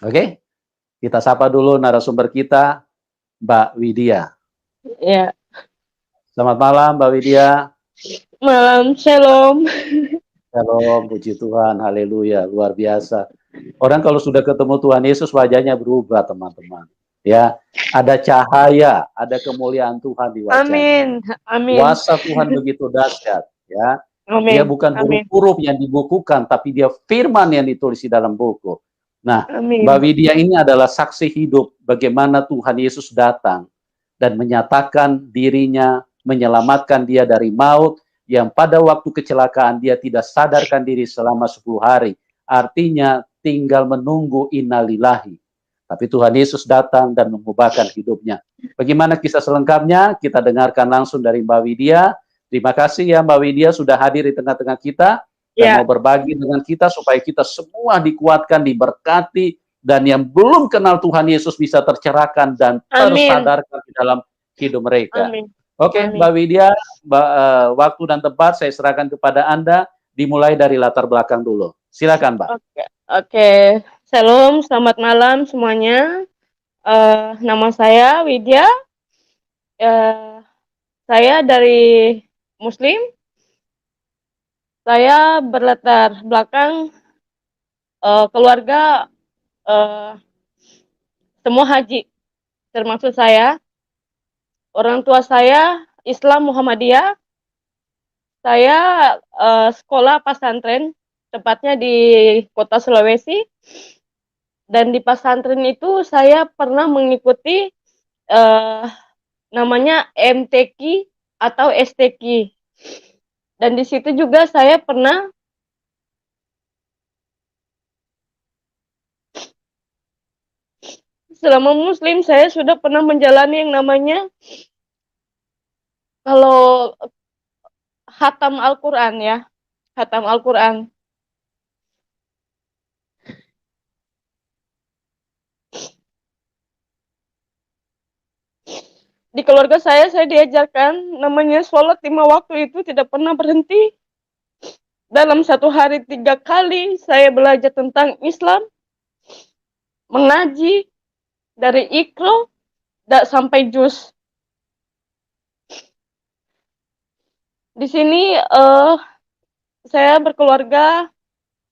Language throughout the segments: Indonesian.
Oke, kita sapa dulu narasumber kita, Mbak Widya. Ya, Selamat malam, Mbak Widya. malam shalom. Shalom, puji Tuhan, haleluya, luar biasa. Orang kalau sudah ketemu Tuhan Yesus wajahnya berubah, teman-teman. Ya, ada cahaya, ada kemuliaan Tuhan di wajahnya. Amin, amin, Kuasa Tuhan begitu dahsyat, ya. Dia amin, bukan amin, huruf-huruf yang dibukukan, tapi dia firman yang ditulis di dalam buku. Nah, Mbak amin, Widya ini adalah saksi hidup bagaimana Tuhan Yesus datang dan menyatakan dirinya, menyelamatkan dia dari maut, yang pada waktu kecelakaan dia tidak sadarkan diri selama 10 hari. Artinya tinggal menunggu innalillahi. Tapi Tuhan Yesus datang dan mengubahkan hidupnya. Bagaimana kisah selengkapnya? Kita dengarkan langsung dari Mbak Widya. Terima kasih ya Mbak Widya sudah hadir di tengah-tengah kita dan ya, mau berbagi dengan kita supaya kita semua dikuatkan, diberkati, dan yang belum kenal Tuhan Yesus bisa tercerahkan dan amin, tersadarkan di dalam hidup mereka. amin, Oke, amin. Mbak Widya, waktu dan tempat saya serahkan kepada Anda, dimulai dari latar belakang dulu. Silakan, Mbak. Oke, oke. Shalom, selamat malam semuanya. Nama saya Widya. Eh, saya dari Muslim. Saya berlatar belakang keluarga eh, semua haji, termasuk saya. Orang tua saya Islam Muhammadiyah. Saya sekolah pesantren, tepatnya di kota Sulawesi. Dan di pesantren itu saya pernah mengikuti eh, namanya MTQ atau STQ. Dan di situ juga saya pernah selama Muslim saya sudah pernah menjalani yang namanya kalau khatam Al-Quran ya, khatam Al-Quran. Di keluarga saya diajarkan namanya sholat 5 waktu itu tidak pernah berhenti. Dalam satu hari 3 kali saya belajar tentang Islam, mengaji dari ikro sampai juz. Di sini saya berkeluarga,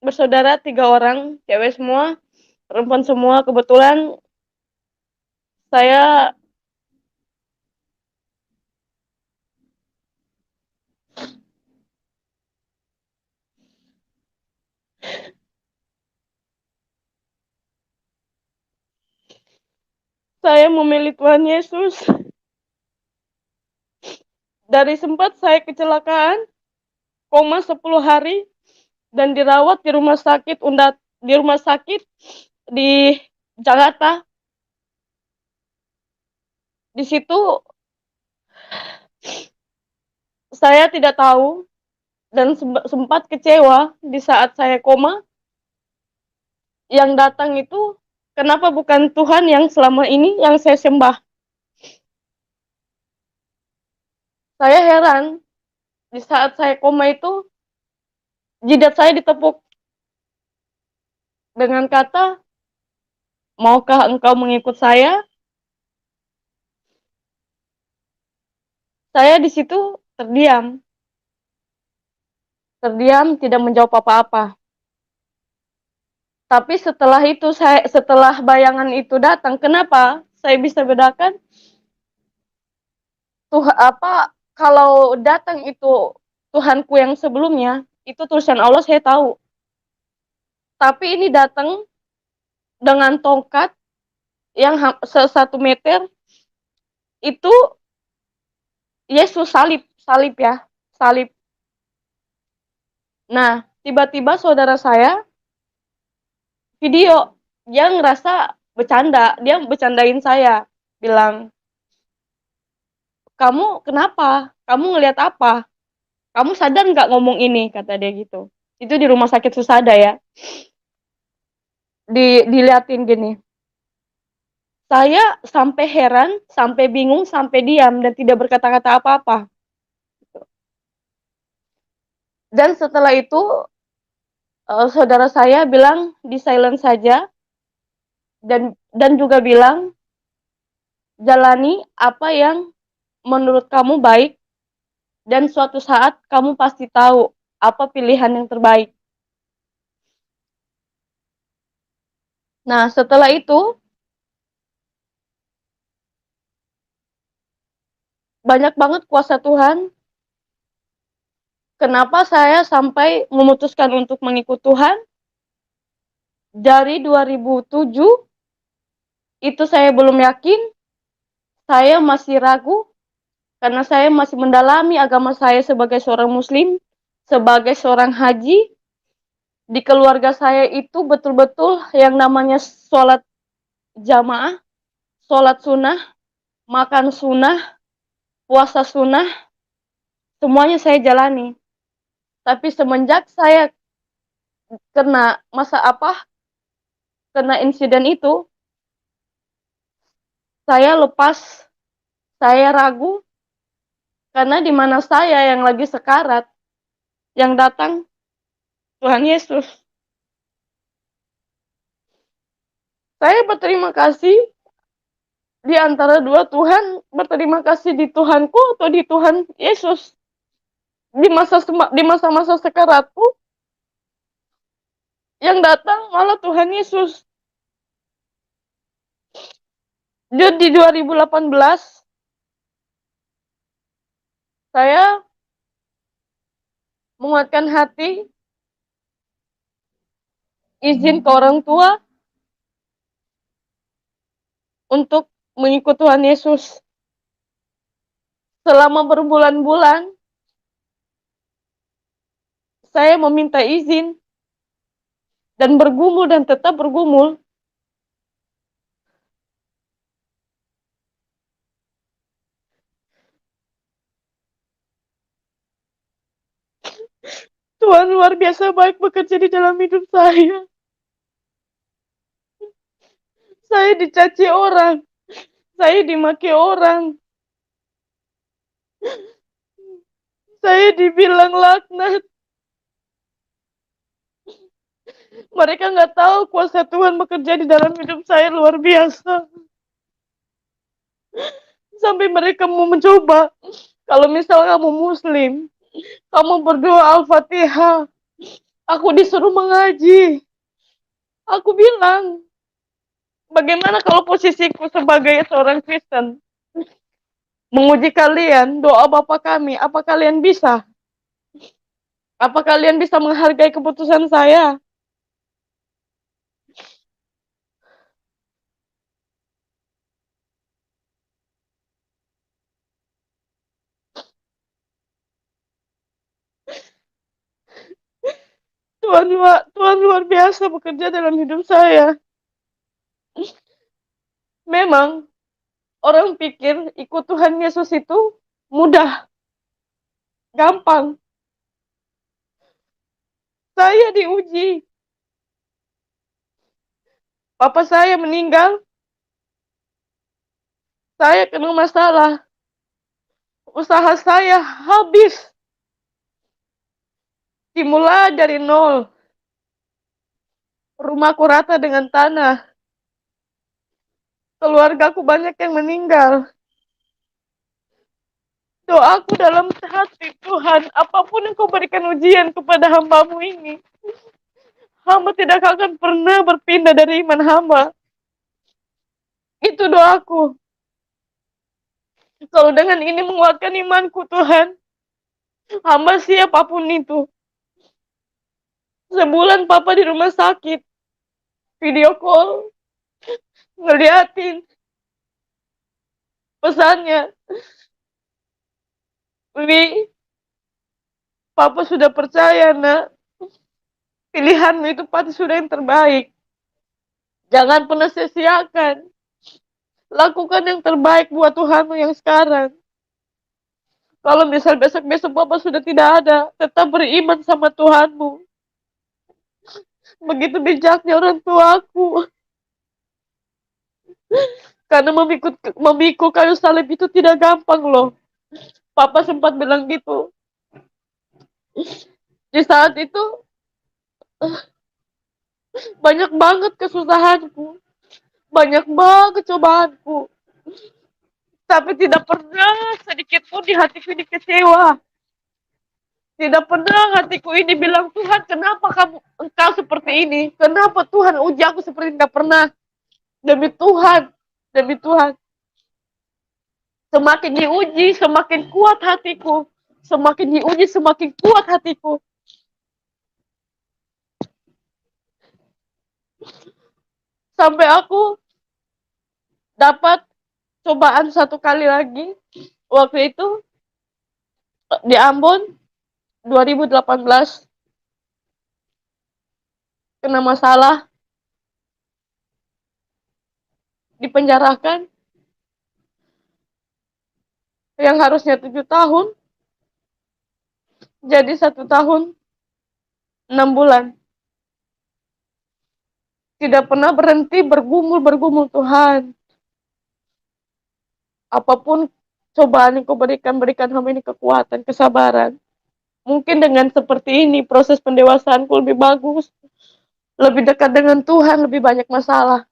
bersaudara 3 orang, cewek semua, perempuan semua. Kebetulan saya saya memilih Tuhan Yesus. Dari sempat saya kecelakaan, koma 10 hari dan dirawat di rumah sakit di rumah sakit di Jakarta. Di situ saya tidak tahu dan sempat kecewa di saat saya koma. Yang datang itu kenapa bukan Tuhan yang selama ini yang saya sembah? Saya heran di saat saya koma itu jidat saya ditepuk dengan kata, maukah engkau mengikut saya? Saya di situ terdiam, tidak menjawab apa-apa. Tapi setelah itu setelah bayangan itu datang, kenapa saya bisa bedakan tuh apa kalau datang itu Tuhanku yang sebelumnya itu tulisan Allah saya tahu. Tapi ini datang dengan tongkat yang 1 meter itu Yesus salib ya, salib. Nah, tiba-tiba saudara saya video, dia ngerasa bercanda, dia bercandain saya, bilang, kamu kenapa? Kamu ngelihat apa? Kamu sadar nggak ngomong ini? Kata dia gitu. Itu di rumah sakit Susada ya. Diliatin gini. Saya sampai heran, sampai bingung, sampai diam dan tidak berkata-kata apa-apa. Dan setelah itu saudara saya bilang di silent saja. dan juga bilang, jalani apa yang menurut kamu baik, dan suatu saat kamu pasti tahu apa pilihan yang terbaik. Nah, setelah itu banyak banget kuasa Tuhan. Kenapa saya sampai memutuskan untuk mengikut Tuhan? Dari 2007 itu saya belum yakin, saya masih ragu karena saya masih mendalami agama saya sebagai seorang muslim, sebagai seorang haji. Di keluarga saya itu betul-betul yang namanya sholat jamaah, sholat sunnah, makan sunnah, puasa sunnah, semuanya saya jalani. Tapi semenjak saya kena kena insiden itu, saya lepas, saya ragu, karena di mana saya yang lagi sekarat, yang datang Tuhan Yesus. Saya berterima kasih di antara dua Tuhan, berterima kasih di Tuhanku atau di Tuhan Yesus. Di masa-masa sekaratku, yang datang malah Tuhan Yesus. Jadi di 2018, saya menguatkan hati, izin ke orang tua untuk mengikut Tuhan Yesus. Selama berbulan-bulan, saya meminta izin dan bergumul dan tetap bergumul. Tuhan luar biasa baik bekerja di dalam hidup saya. Saya dicaci orang, saya dimaki orang, saya dibilang laknat. Mereka nggak tahu kuasa Tuhan bekerja di dalam hidup saya luar biasa. Sampai mereka mau mencoba. Kalau misal kamu muslim, kamu berdoa Al-Fatihah, aku disuruh mengaji. Aku bilang, bagaimana kalau posisiku sebagai seorang Kristen menguji kalian, doa Bapa kami, apa kalian bisa? Apa kalian bisa menghargai keputusan saya? Tuhan luar biasa bekerja dalam hidup saya. Memang orang pikir ikut Tuhan Yesus itu mudah, gampang. Saya diuji. Papa saya meninggal, saya kena masalah. Usaha saya habis. Dimulai dari nol. Rumahku rata dengan tanah. Keluargaku banyak yang meninggal. Doaku dalam hati, Tuhan, apapun yang kau berikan ujian kepada hamba-Mu ini, hamba tidak akan pernah berpindah dari iman hamba. Itu doaku. Kalau dengan ini menguatkan imanku, Tuhan, hamba siap apapun itu. Sebulan Papa di rumah sakit, video call, ngeliatin pesannya, Wi, Papa sudah percaya, nak. Pilihanmu itu pasti sudah yang terbaik. Jangan pernah sia-siakan. Lakukan yang terbaik buat Tuhanmu yang sekarang. Kalau misal besok-besok Papa sudah tidak ada, tetap beriman sama Tuhanmu. Begitu bijaknya orang tuaku. Karena memikul kayu salib itu tidak gampang loh. Papa sempat bilang gitu. Di saat itu banyak banget kesusahanku. banyak banget cobaanku. Tapi tidak pernah sedikit pun di hatiku ini kecewa. Tidak pernah hatiku ini bilang, Tuhan, kenapa engkau seperti ini? Kenapa Tuhan uji aku seperti ini? Tidak pernah. Demi Tuhan, demi Tuhan. Semakin diuji, semakin kuat hatiku. Semakin diuji, semakin kuat hatiku. Sampai aku dapat cobaan satu kali lagi. Waktu itu di Ambon 2018 kena masalah, dipenjarakan yang harusnya 7 tahun jadi 1 tahun 6 bulan. Tidak pernah berhenti bergumul Tuhan. Apapun cobaan yang kau berikan hamba ini kekuatan, kesabaran. Mungkin dengan seperti ini proses pendewasaanku lebih bagus. Lebih dekat dengan Tuhan, lebih banyak masalah.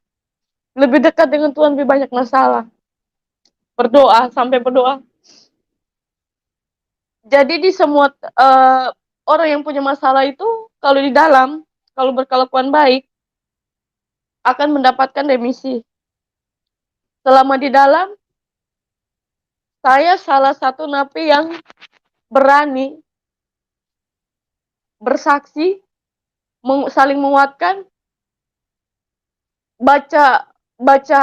Lebih dekat dengan Tuhan, lebih banyak masalah. Berdoa, sampai berdoa. Jadi di semua orang yang punya masalah itu, kalau di dalam, kalau berkelakuan baik, akan mendapatkan remisi. Selama di dalam, saya salah satu napi yang berani bersaksi, saling menguatkan, baca baca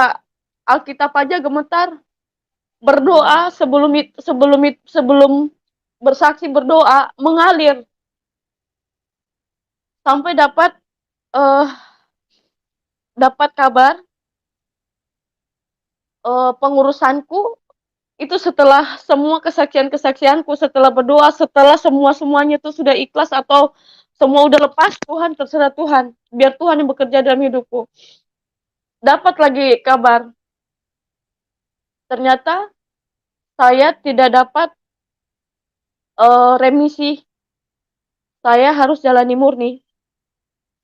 Alkitab aja gemetar, berdoa sebelum bersaksi, berdoa mengalir sampai uh, dapat kabar pengurusanku itu setelah semua kesaksianku, setelah berdoa, setelah semuanya itu sudah ikhlas atau semua udah lepas, Tuhan, terserah Tuhan, biar Tuhan yang bekerja dalam hidupku. Dapat lagi kabar, ternyata saya tidak dapat remisi, saya harus jalani murni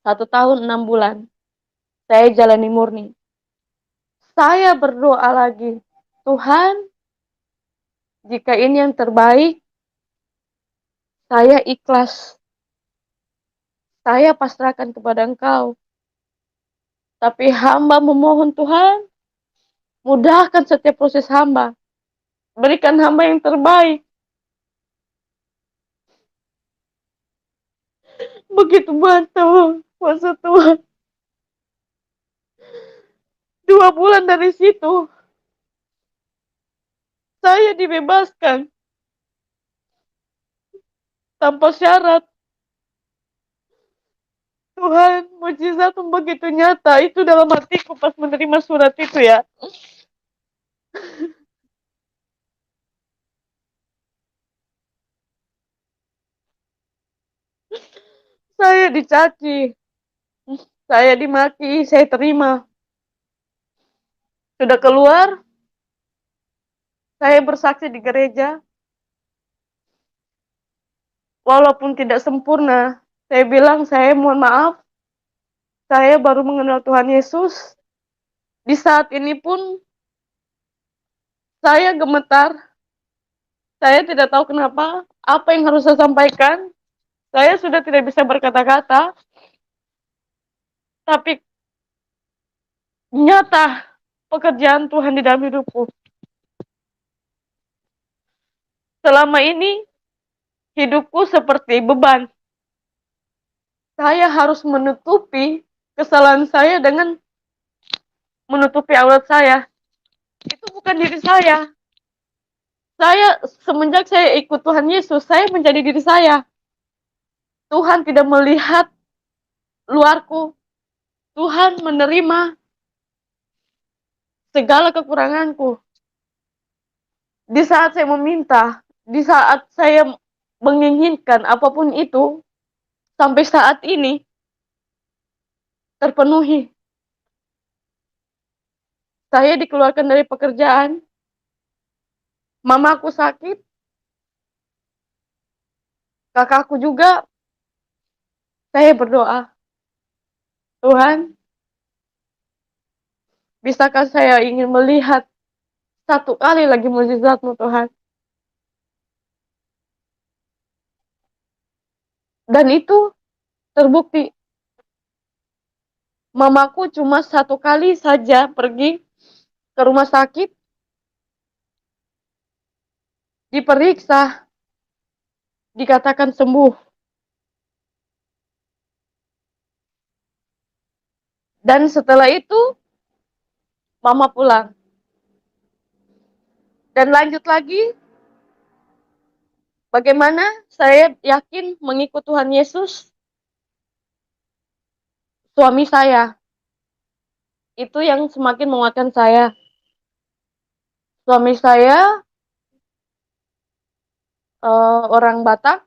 1 tahun 6 bulan. Saya jalani murni. Saya berdoa lagi, Tuhan, jika ini yang terbaik, saya ikhlas. Saya pasrahkan kepada Engkau. Tapi hamba memohon Tuhan, mudahkan setiap proses hamba. Berikan hamba yang terbaik. Begitu bantu kuasa Tuhan. 2 bulan dari situ, saya dibebaskan tanpa syarat. Tuhan, mujizat begitu nyata. Itu dalam hatiku pas menerima surat itu ya. Saya dicaci, saya dimaki, saya terima. Sudah keluar, saya bersaksi di gereja. Walaupun tidak sempurna, saya bilang saya mohon maaf. Saya baru mengenal Tuhan Yesus. Di saat ini pun saya gemetar. Saya tidak tahu kenapa, apa yang harus saya sampaikan. Saya sudah tidak bisa berkata-kata. Tapi nyata pekerjaan Tuhan di dalam hidupku. Selama ini hidupku seperti beban. Saya harus menutupi kesalahan saya dengan menutupi aurat saya. Itu bukan diri saya. Semenjak saya ikut Tuhan Yesus, saya menjadi diri saya. Tuhan tidak melihat luarku. Tuhan menerima segala kekuranganku. Di saat saya meminta, di saat saya menginginkan apapun itu, sampai saat ini terpenuhi. Saya dikeluarkan dari pekerjaan. Mamaku sakit. Kakakku juga. Saya berdoa, Tuhan, Bisakah saya ingin melihat satu kali lagi mukjizat-Mu, Tuhan? Dan itu terbukti. Mamaku cuma satu kali saja pergi ke rumah sakit, diperiksa, dikatakan sembuh. Dan setelah itu, mama pulang. Dan lanjut lagi, bagaimana saya yakin mengikut Tuhan Yesus, suami saya. Itu yang semakin menguatkan saya. Suami saya orang Batak.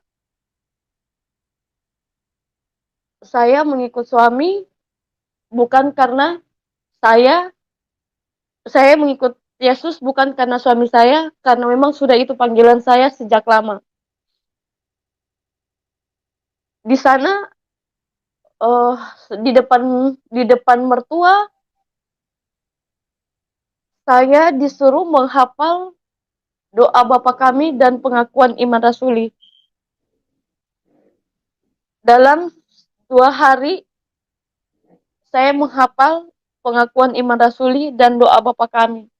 Saya mengikut suami bukan karena saya mengikut Yesus bukan karena suami saya, karena memang sudah itu panggilan saya sejak lama. Di sana di depan mertua saya disuruh menghafal doa Bapa Kami dan pengakuan iman rasuli. Dalam 2 hari saya menghafal pengakuan iman rasuli dan doa Bapa Kami.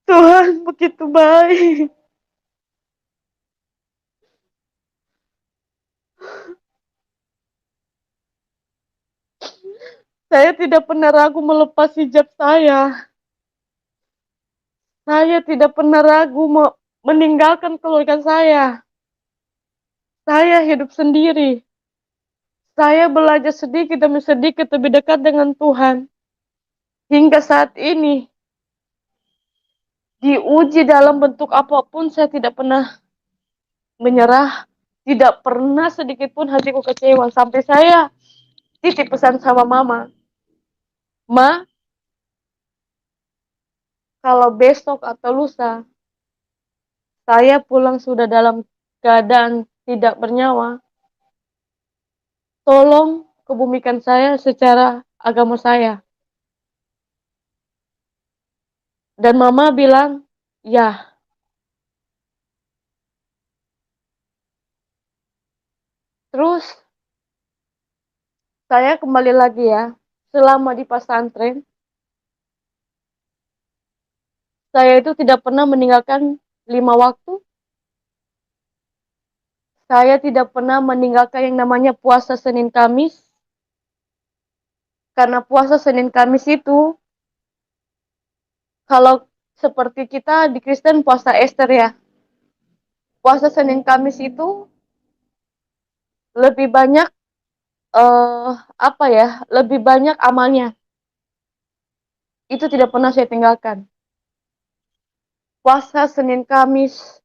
Tuhan begitu baik. Saya tidak pernah ragu melepas hijab saya. Saya tidak pernah ragu meninggalkan keluarga saya. Saya hidup sendiri. Saya belajar sedikit demi sedikit lebih dekat dengan Tuhan. Hingga saat ini, diuji dalam bentuk apapun, saya tidak pernah menyerah. Tidak pernah sedikit pun hatiku kecewa. Sampai saya titip pesan sama mama. Ma, kalau besok atau lusa, saya pulang sudah dalam keadaan tidak bernyawa, tolong kebumikan saya secara agama saya. Dan mama bilang, ya. Terus, saya kembali lagi ya, selama di pesantren, saya itu tidak pernah meninggalkan 5 waktu. Saya tidak pernah meninggalkan yang namanya puasa Senin Kamis. Karena puasa Senin Kamis itu, kalau seperti kita di Kristen puasa Ester ya. Puasa Senin Kamis itu lebih banyak lebih banyak amalnya. Itu tidak pernah saya tinggalkan. Puasa Senin Kamis,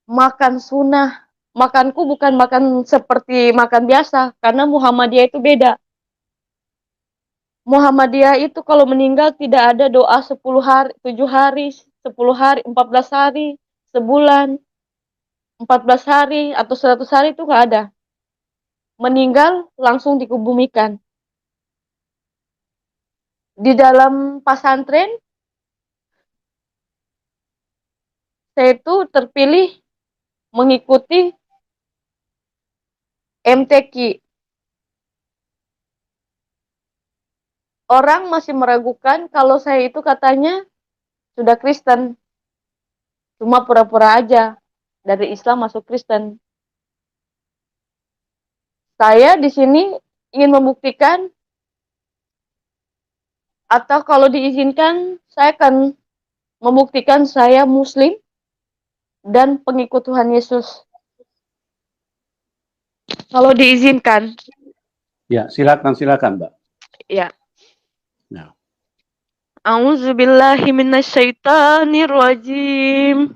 makan sunnah. Makanku bukan makan seperti makan biasa, karena Muhammadiyah itu beda. Muhammadiyah itu kalau meninggal tidak ada doa 10 hari, 7 hari, 10 hari, 14 hari, sebulan, 14 hari, atau 100 hari itu nggak ada. Meninggal langsung dikebumikan. Di dalam pesantren, saya itu terpilih mengikuti MTQ. Orang masih meragukan kalau saya itu katanya sudah Kristen. Cuma pura-pura aja. Dari Islam masuk Kristen. Saya di sini ingin membuktikan, atau kalau diizinkan, saya akan membuktikan saya Muslim dan pengikut Tuhan Yesus. Kalau diizinkan. Ya, silakan Mbak. Ya. Ya. A'udzubillahi minasyaitonirrajim.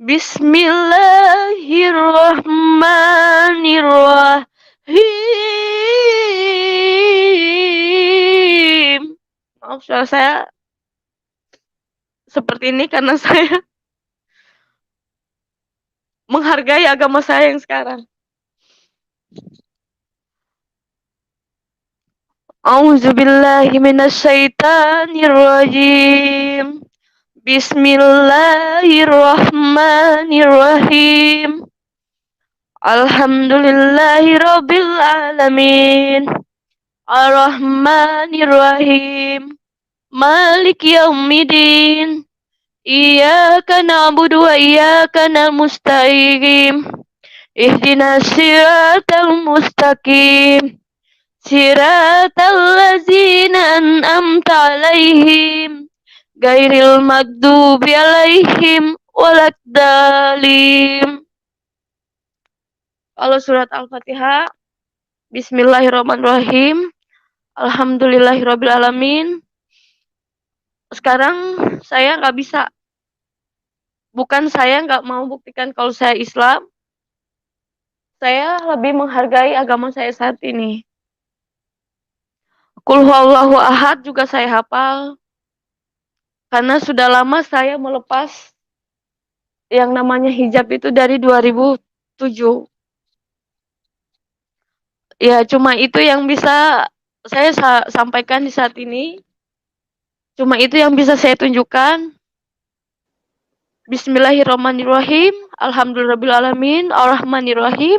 Bismillahirrahmanirrahim. maaf suara saya seperti ini karena saya menghargai agama saya yang sekarang. A'udzubillahi minasyaitonirrajim. Bismillahirrahmanirrahim. Alhamdulillahi rabbil alamin. Ar-Rahmanir-Rahim. Maliki yaumiddin. Iyyaka na'budu wa iyyaka nasta'in. Ihdinas siratal mustaqim. Siratal ladzina an'amta 'alaihim ghairil maghdubi 'alaihim waladdallin. Kalau surat Al-Fatihah, Bismillahirrahmanirrahim. Alhamdulillahirabbil alamin. Sekarang saya nggak bisa. Bukan saya nggak mau buktikan kalau saya Islam. Saya lebih menghargai agama saya saat ini. Qul huwallahu ahad juga saya hafal. Karena sudah lama saya melepas yang namanya hijab itu dari 2007. Ya, cuma itu yang bisa saya sampaikan di saat ini. Cuma itu yang bisa saya tunjukkan. Bismillahirrahmanirrahim. Alhamdulillahirabbil Ar-Rahmanirrahim.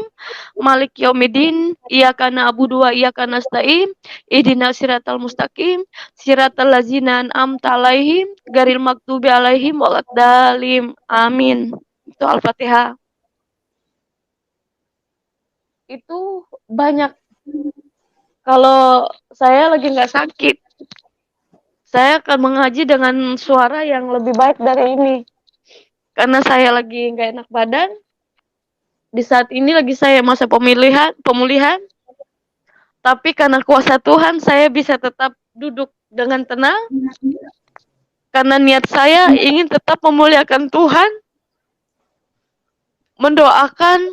Malik yaumiddin. Iyyaka na'budu wa iyyaka nasta'in. Ihdinas siratal mustaqim. Siratal ladzina an'amta 'alaihim ghairil maghdubi 'alaihim waladdallin. Amin. Itu Al-Fatihah. Itu banyak. Kalau saya lagi nggak sakit, saya akan mengaji dengan suara yang lebih baik dari ini. Karena saya lagi nggak enak badan. Di saat ini lagi saya masa pemulihan. Tapi karena kuasa Tuhan, saya bisa tetap duduk dengan tenang. Karena niat saya ingin tetap memuliakan Tuhan. Mendoakan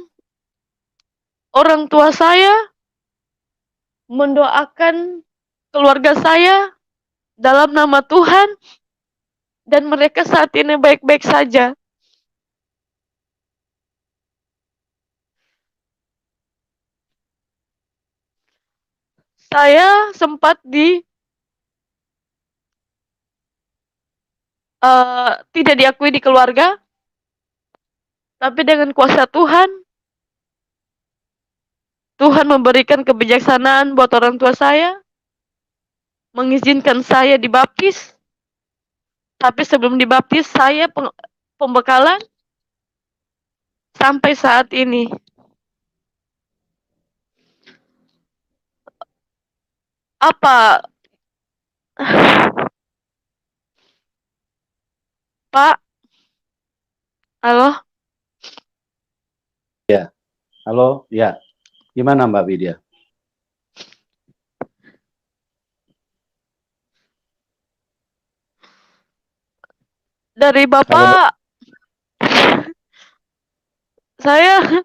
orang tua saya. Mendoakan keluarga saya dalam nama Tuhan, dan mereka saat ini baik-baik saja. Saya sempat tidak diakui di keluarga, tapi dengan kuasa Tuhan, Tuhan memberikan kebijaksanaan buat orang tua saya, mengizinkan saya dibaptis. Tapi sebelum dibaptis, saya pembekalan sampai saat ini. Apa, Pak? Halo? Ya, halo, ya. Gimana Mbak Widya? Dari Bapak, saya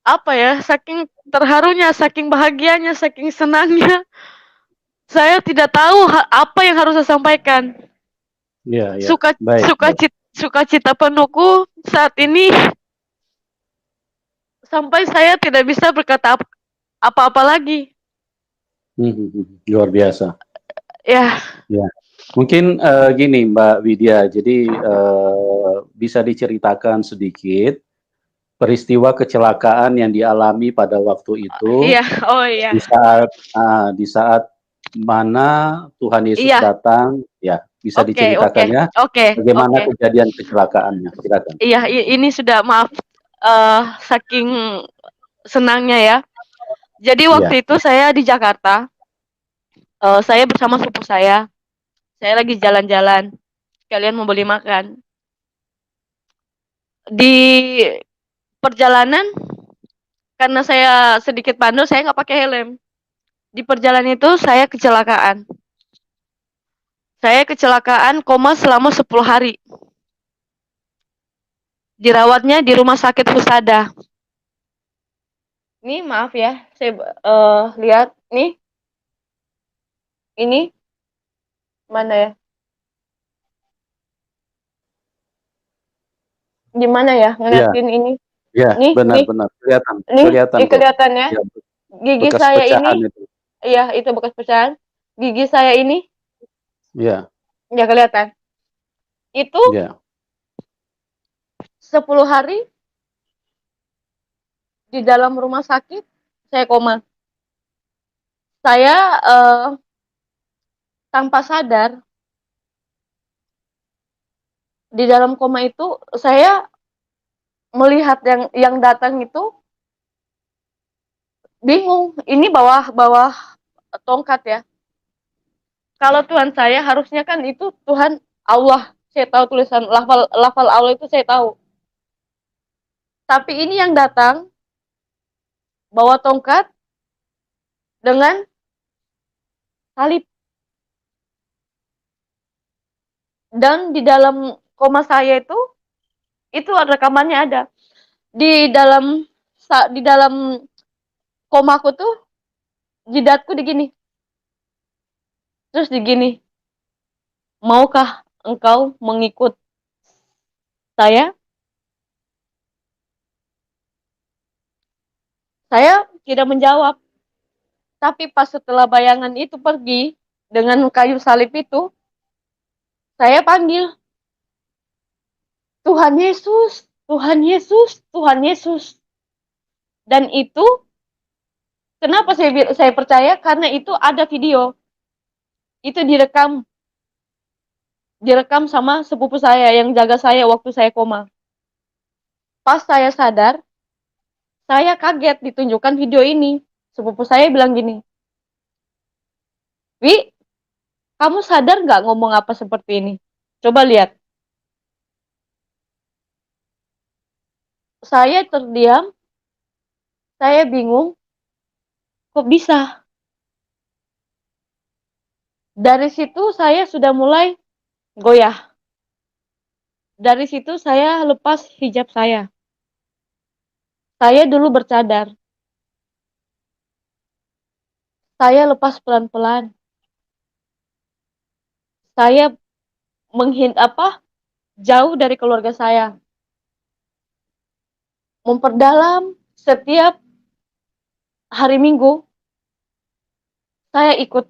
apa ya, saking terharunya, saking bahagianya, saking senangnya, saya tidak tahu apa yang harus saya sampaikan. Ya, ya. Baik. Sukacita penuhku saat ini sampai saya tidak bisa berkata apa-apa lagi. Luar biasa. Ya. Ya. Mungkin gini Mbak Widya, jadi bisa diceritakan sedikit peristiwa kecelakaan yang dialami pada waktu itu. Iya, oh iya. Di saat mana Tuhan Yesus datang, ya bisa diceritakan ya. Bagaimana kejadian kecelakaannya? Silakan. Iya, ini sudah maaf saking senangnya ya. Jadi waktu itu saya di Jakarta, saya bersama sepupu saya lagi jalan-jalan, sekalian mau beli makan. Di perjalanan, karena saya sedikit bandel, saya nggak pakai helm. Di perjalanan itu saya kecelakaan. Saya kecelakaan koma selama 10 hari. Dirawatnya di rumah sakit Husada. Ini maaf ya, saya lihat nih. Ini Mana ya? Gimana ya Iya, ngeliatin ini? iya, Nih, nih, benar-benar kelihatan, nih, kelihatan ini kok. kelihatan ya. Ya, Gigi bekas saya pecahan ini, itu. iya itu bekas pecahan. Gigi saya ini, Iya, ya kelihatan. Itu iya, 10 hari di dalam rumah sakit, saya koma. Saya tanpa sadar di dalam koma itu saya melihat yang datang itu bingung. Ini bawah tongkat ya. Kalau Tuhan saya harusnya kan itu Tuhan Allah. Saya tahu tulisan lafal lafal Allah itu saya tahu. Tapi ini yang datang bawa tongkat dengan salib, dan di dalam koma saya itu rekamannya ada. Di dalam komaku tuh jidatku digini. Terus digini, maukah engkau mengikut saya? Saya tidak menjawab. Tapi pas setelah bayangan itu pergi dengan kayu salib itu, saya panggil, Tuhan Yesus, Tuhan Yesus, Tuhan Yesus. Dan itu kenapa saya percaya? Karena itu ada video. Itu direkam sama sepupu saya yang jaga saya waktu saya koma. Pas saya sadar, saya kaget ditunjukkan video ini. Sepupu saya bilang gini, Wi, kamu sadar nggak ngomong apa seperti ini? Coba lihat. Saya terdiam, saya bingung, kok bisa? Dari situ saya sudah mulai goyah. Dari situ saya lepas hijab saya. Saya dulu bercadar. Saya lepas pelan-pelan. Saya jauh dari keluarga saya. Memperdalam setiap hari Minggu, saya ikut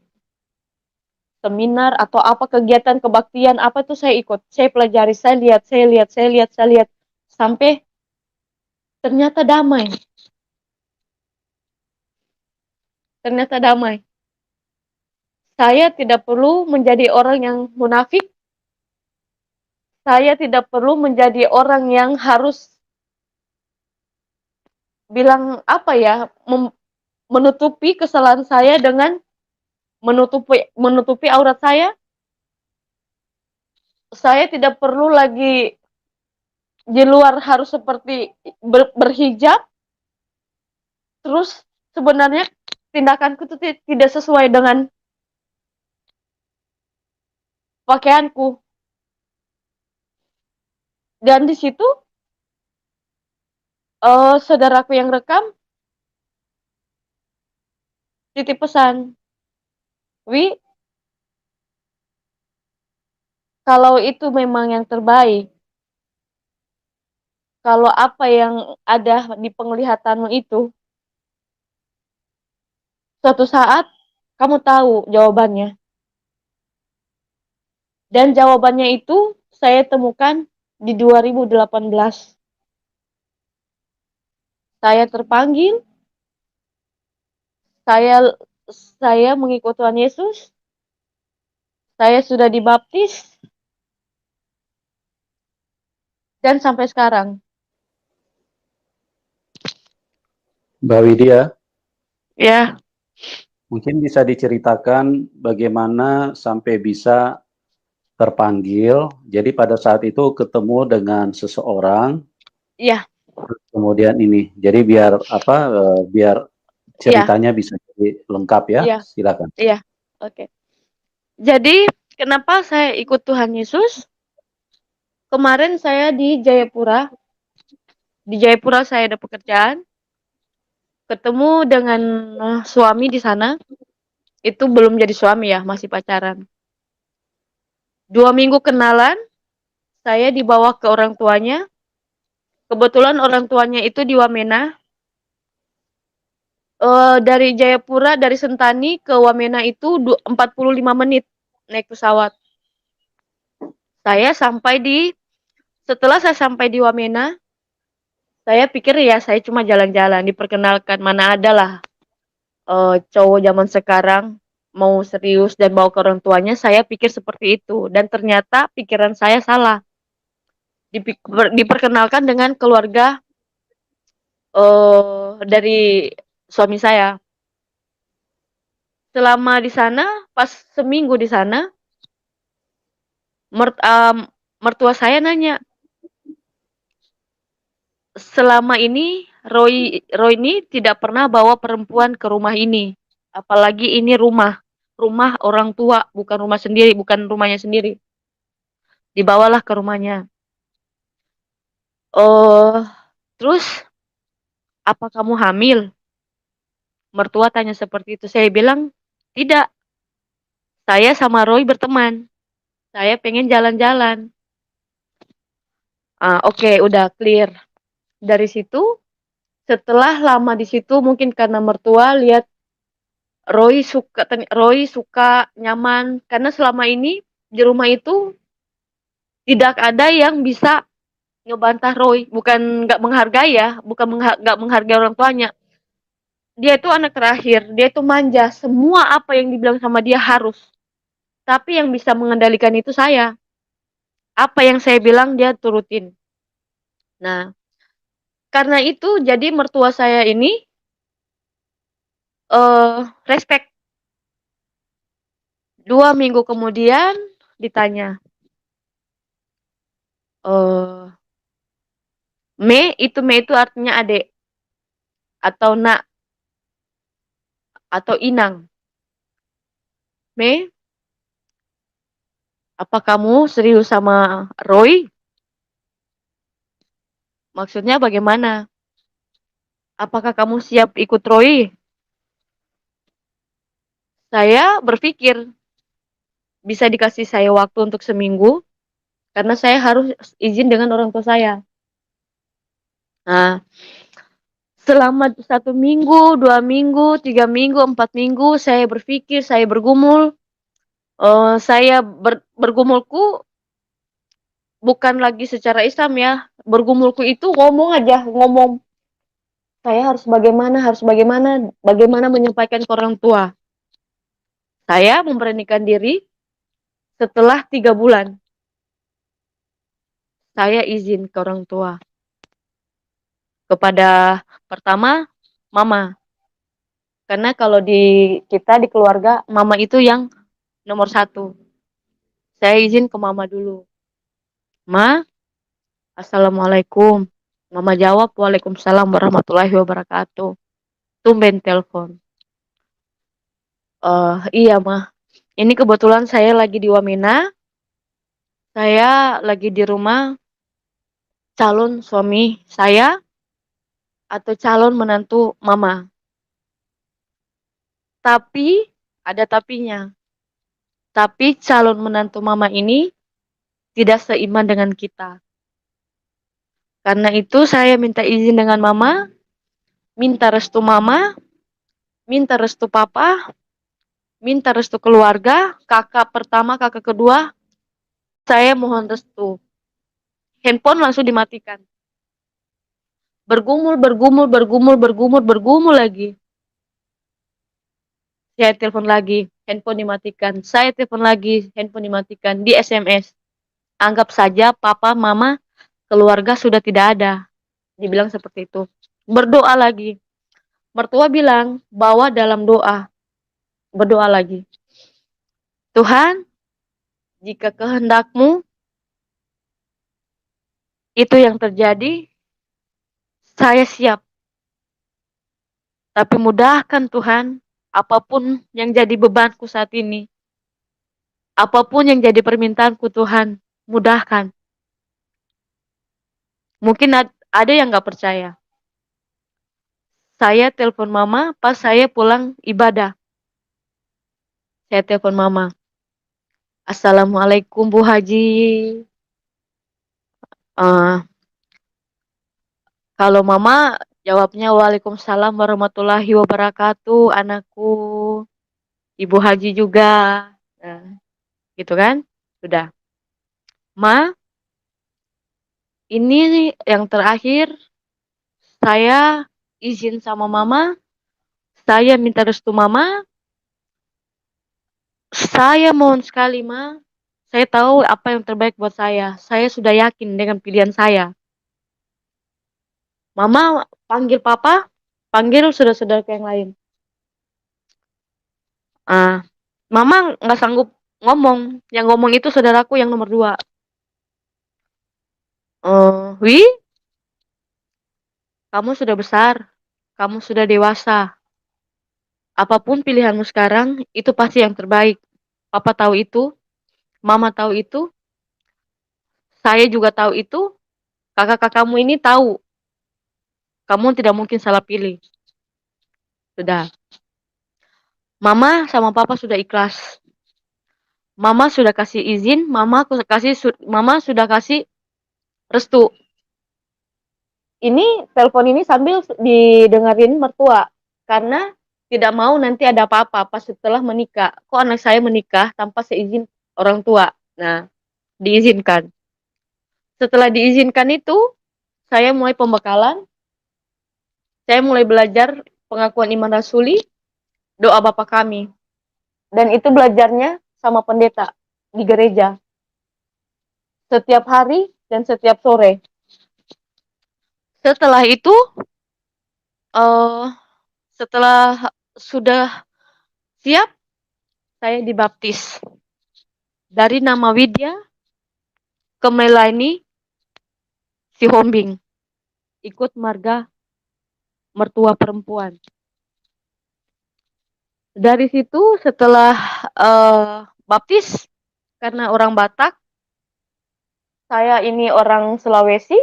seminar atau apa kegiatan kebaktian apa itu saya ikut. Saya pelajari, saya lihat, saya lihat, saya lihat, saya lihat. Sampai ternyata damai. Ternyata damai. Saya tidak perlu menjadi orang yang munafik. Saya tidak perlu menjadi orang yang harus bilang apa ya, menutupi kesalahan saya dengan menutupi aurat saya. Saya tidak perlu lagi di luar harus seperti berhijab. Terus sebenarnya tindakanku itu tidak sesuai dengan pakaianku. Dan di situ saudaraku yang rekam titip pesan, Wi, kalau itu memang yang terbaik, kalau apa yang ada di penglihatanmu itu, suatu saat kamu tahu jawabannya. Dan jawabannya itu saya temukan di 2018. Saya terpanggil, saya saya mengikut Tuhan Yesus, saya sudah dibaptis, dan sampai sekarang. Mbak Widya, Ya, mungkin bisa diceritakan bagaimana sampai bisa terpanggil. Jadi pada saat itu ketemu dengan seseorang, ya, kemudian ini. Jadi biar ya, ceritanya bisa jadi lengkap ya. ya, Silakan. ya. Oke. Jadi, kenapa saya ikut Tuhan Yesus? Kemarin saya di Jayapura. Di Jayapura saya ada pekerjaan. Ketemu dengan suami di sana. Itu belum jadi suami ya, masih pacaran. 2 minggu kenalan, saya dibawa ke orang tuanya. Kebetulan orang tuanya itu di Wamena. Dari Jayapura, dari Sentani ke Wamena itu 45 menit naik pesawat. Setelah saya sampai di Wamena, saya pikir ya saya cuma jalan-jalan, diperkenalkan, mana ada lah cowok zaman sekarang mau serius dan bawa ke orang tuanya. Saya pikir seperti itu, dan ternyata pikiran saya salah. Diperkenalkan dengan keluarga dari suami saya. Selama di sana, pas seminggu di sana, mertua saya nanya, selama ini Roy ini tidak pernah bawa perempuan ke rumah ini, apalagi ini rumah orang tua, bukan rumah sendiri, bukan rumahnya sendiri. Dibawalah ke rumahnya. Terus, apa kamu hamil? Mertua tanya seperti itu. Saya bilang, tidak. Saya sama Roy berteman. Saya pengen jalan-jalan. Oke, udah clear. Dari situ, setelah lama di situ, mungkin karena mertua lihat Roy suka nyaman, karena selama ini di rumah itu tidak ada yang bisa ngebantah Roy. Bukan nggak menghargai ya, bukan nggak menghargai orang tuanya. Dia itu anak terakhir, dia itu manja. Semua apa yang dibilang sama dia harus. Tapi yang bisa mengendalikan itu saya. Apa yang saya bilang dia turutin. Nah, karena itu jadi mertua saya ini respect. 2 minggu kemudian ditanya, Me itu artinya adik atau nak atau inang. Me, apa kamu serius sama Roy? Maksudnya bagaimana? Apakah kamu siap ikut Roy? Saya berpikir bisa dikasih saya waktu untuk seminggu, karena saya harus izin dengan orang tua saya. Nah, selama 1 minggu, 2 minggu, 3 minggu, 4 minggu, saya berpikir, saya bergumul. Saya bergumulku bukan lagi secara Islam ya. Bergumulku itu ngomong aja, ngomong. Saya harus bagaimana menyampaikan ke orang tua. Saya memberanikan diri setelah 3 bulan. Saya izin ke orang tua. Kepada pertama, mama. Karena kalau kita di keluarga, mama itu yang nomor 1. Saya izin ke mama dulu. Ma, assalamualaikum. Mama jawab, waalaikumsalam warahmatullahi wabarakatuh. Tumben telepon. Iya ma. Ini kebetulan saya lagi di Wamena. Saya lagi di rumah calon suami saya atau calon menantu mama. Tapi, ada tapinya. Tapi calon menantu mama ini tidak seiman dengan kita. Karena itu saya minta izin dengan mama, minta restu mama, minta restu papa, minta restu keluarga, kakak pertama, kakak kedua, saya mohon restu. Handphone langsung dimatikan. Bergumul lagi. Saya telepon lagi, handphone dimatikan. Saya telepon lagi, handphone dimatikan. Di SMS. Anggap saja papa, mama, keluarga sudah tidak ada. Dibilang seperti itu. Berdoa lagi. Mertua bilang, bawa dalam doa. Berdoa lagi. Tuhan, jika kehendakmu itu yang terjadi, saya siap. Tapi mudahkan Tuhan, apapun yang jadi bebanku saat ini. Apapun yang jadi permintaanku Tuhan, mudahkan. Mungkin ada yang gak percaya. Saya telepon mama pas saya pulang ibadah. Saya telepon mama. Assalamualaikum Bu Haji. Eh, kalau Mama jawabnya Waalaikumsalam warahmatullahi wabarakatuh, anakku. Ibu Haji juga. Nah, gitu kan? Sudah. Ma, ini yang terakhir saya izin sama Mama, saya minta restu Mama, saya mohon sekali Ma, saya tahu apa yang terbaik buat saya. Saya sudah yakin dengan pilihan saya. Mama panggil Papa, panggil saudara-saudara yang lain. Ah, Mama nggak sanggup ngomong. Yang ngomong itu saudaraku yang nomor 2. Wi, kamu sudah besar, kamu sudah dewasa. Apapun pilihanmu sekarang, itu pasti yang terbaik. Papa tahu itu, Mama tahu itu, saya juga tahu itu, kakak-kakakmu ini tahu. Kamu tidak mungkin salah pilih. Sudah. Mama sama Papa sudah ikhlas. Mama sudah kasih izin, Mama sudah kasih restu. Ini telepon ini sambil didengarin mertua karena tidak mau nanti ada apa-apa pas setelah menikah. Kok anak saya menikah tanpa seizin orang tua? Nah, diizinkan. Setelah diizinkan itu, saya mulai pembekalan, saya mulai belajar pengakuan iman rasuli, doa Bapa kami. Dan itu belajarnya sama pendeta di gereja. Setiap hari dan setiap sore. Setelah itu, uh, setelah sudah siap, saya dibaptis. Dari nama Widya ke Melani Sihombing. Ikut marga mertua perempuan. Dari situ setelah baptis, karena orang Batak, saya ini orang Sulawesi,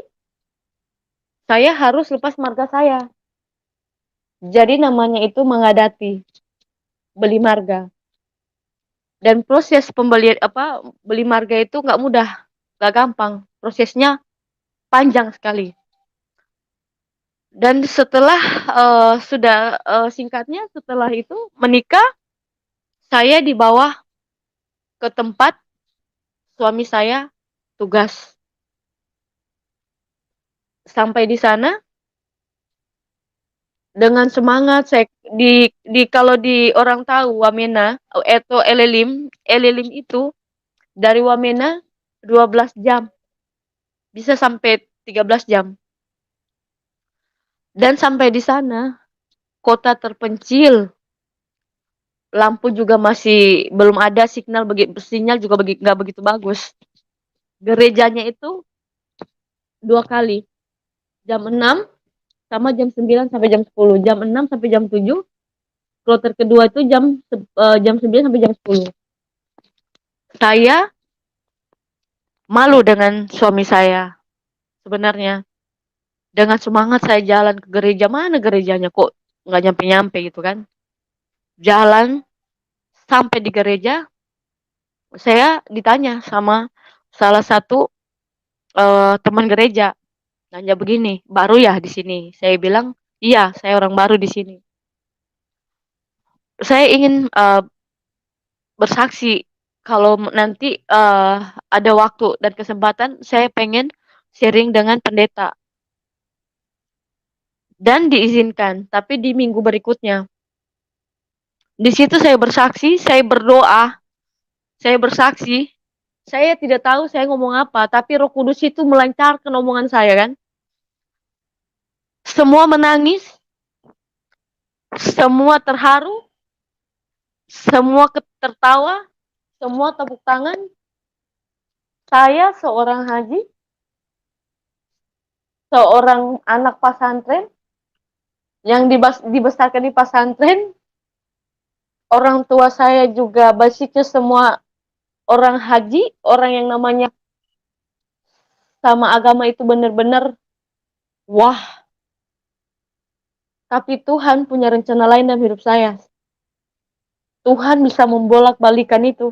saya harus lepas marga saya. Jadi namanya itu mengadati, beli marga. Dan proses pembelian beli marga itu nggak mudah, nggak gampang. Prosesnya panjang sekali. Dan setelah singkatnya setelah itu menikah, saya dibawa ke tempat suami saya tugas. Sampai di sana dengan semangat saya kalau di orang tahu Wamena atau Elelim itu dari Wamena 12 jam. Bisa sampai 13 jam. Dan sampai di sana kota terpencil. Lampu juga masih belum ada, sinyal juga nggak begitu bagus. Gerejanya itu 2 kali. Jam 6 sama jam 9 sampai jam 10. Jam 6 sampai jam 7. Kloter kedua itu jam 9 sampai jam 10. Saya malu dengan suami saya sebenarnya. Dengan semangat saya jalan ke gereja, mana gerejanya kok nggak nyampe-nyampe gitu kan. Jalan sampai di gereja, saya ditanya sama salah satu teman gereja. Nanya begini, baru ya di sini? Saya bilang, iya, saya orang baru di sini. Saya ingin bersaksi kalau nanti ada waktu dan kesempatan, saya pengen sharing dengan pendeta. Dan diizinkan, tapi di minggu berikutnya. Di situ saya bersaksi, saya berdoa, saya bersaksi. Saya tidak tahu saya ngomong apa, tapi Roh Kudus itu melancarkan omongan saya kan. Semua menangis, semua terharu, semua tertawa, semua tepuk tangan. Saya seorang haji, seorang anak pesantren yang dibesarkan di pesantren. Orang tua saya juga basicnya semua orang haji, orang yang namanya sama agama itu benar-benar wah. Tapi Tuhan punya rencana lain dalam hidup saya. Tuhan bisa membolak-balikan itu.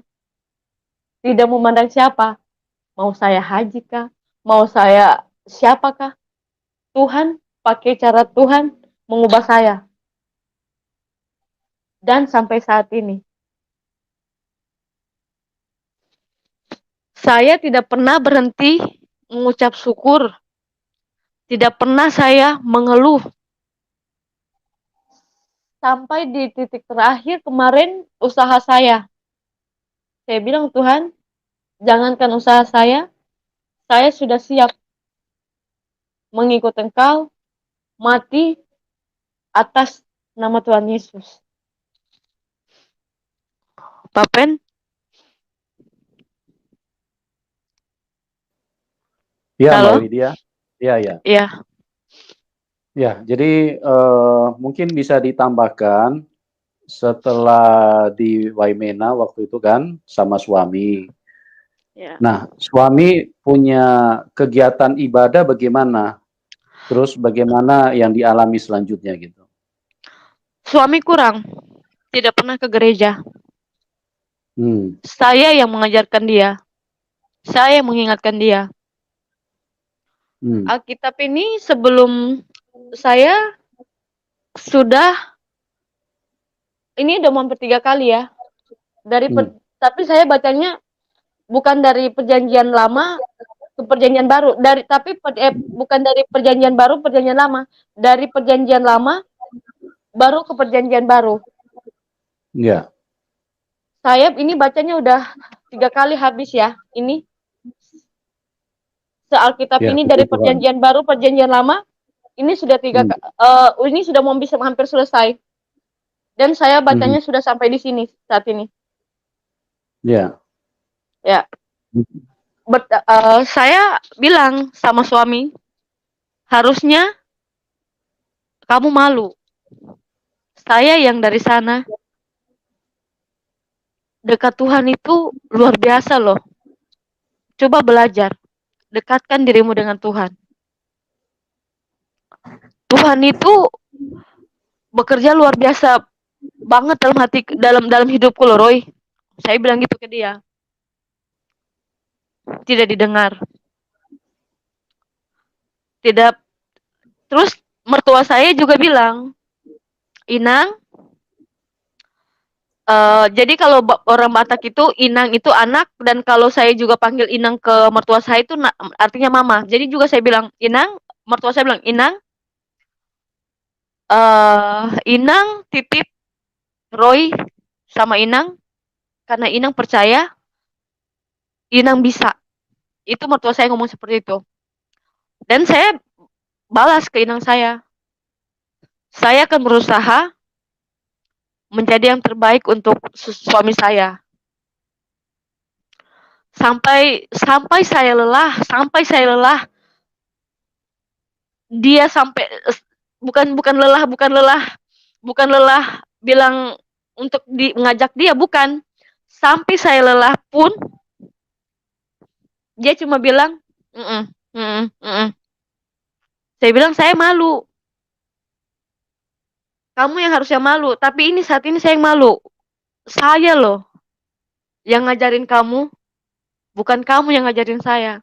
tidak memandang siapa, mau saya haji kah, mau saya siapakah, Tuhan pakai cara Tuhan mengubah saya. Dan sampai saat ini, saya tidak pernah berhenti mengucap syukur. Tidak pernah saya mengeluh. Sampai di titik terakhir kemarin usaha saya. Saya bilang, Tuhan, jangankan usaha saya sudah siap mengikut Engkau, mati atas nama Tuhan Yesus. Papen? Ya, Mbak Halo? Widya. Ya, ya. Ya. Ya, jadi mungkin bisa ditambahkan setelah di Waimena waktu itu kan sama suami. Ya. Nah, suami punya kegiatan ibadah bagaimana? Terus bagaimana yang dialami selanjutnya gitu? Suami kurang, tidak pernah ke gereja. Hmm, Saya yang mengajarkan dia. Saya yang mengingatkan dia. hmm, Alkitab ini sebelum saya sudah, ini udah hampir 3 kali ya. hmm. Tapi saya bacanya bukan dari perjanjian lama ke perjanjian baru. Bukan dari perjanjian baru perjanjian lama. Dari perjanjian lama baru ke perjanjian baru. Ya, Saya ini bacanya udah 3 kali habis ya. Ini Alkitab ya, ini puji dari Tuhan. perjanjian baru perjanjian lama ini sudah Hmm, ini sudah mau bisa hampir selesai. Dan saya mhm, bacanya sudah sampai di sini saat ini. ya, Ya. Saya bilang sama suami, harusnya kamu malu. Saya yang dari sana, dekat Tuhan itu luar biasa loh. Coba belajar, dekatkan dirimu dengan Tuhan. Tuhan itu bekerja luar biasa banget dalam hidupku loh, Roy. Saya bilang gitu ke dia. Tidak didengar. Tidak. Terus mertua saya juga bilang, Inang, jadi kalau orang Batak itu Inang itu anak, dan kalau saya juga panggil Inang ke mertua saya itu artinya mama. Jadi juga saya bilang Inang, mertua saya bilang Inang, Inang titip Roy sama Inang karena Inang percaya Inang bisa. Itu mertua saya ngomong seperti itu. Dan saya balas ke Inang saya akan berusaha menjadi yang terbaik untuk suami saya. Sampai saya lelah, dia sampai bukan bukan lelah bilang untuk mengajak dia, bukan. Sampai saya lelah pun dia cuma bilang, "Mm-mm, mm-mm, mm-mm." Saya bilang saya malu. Kamu yang harusnya malu, tapi ini saat ini saya yang malu. Saya loh yang ngajarin kamu, bukan kamu yang ngajarin saya.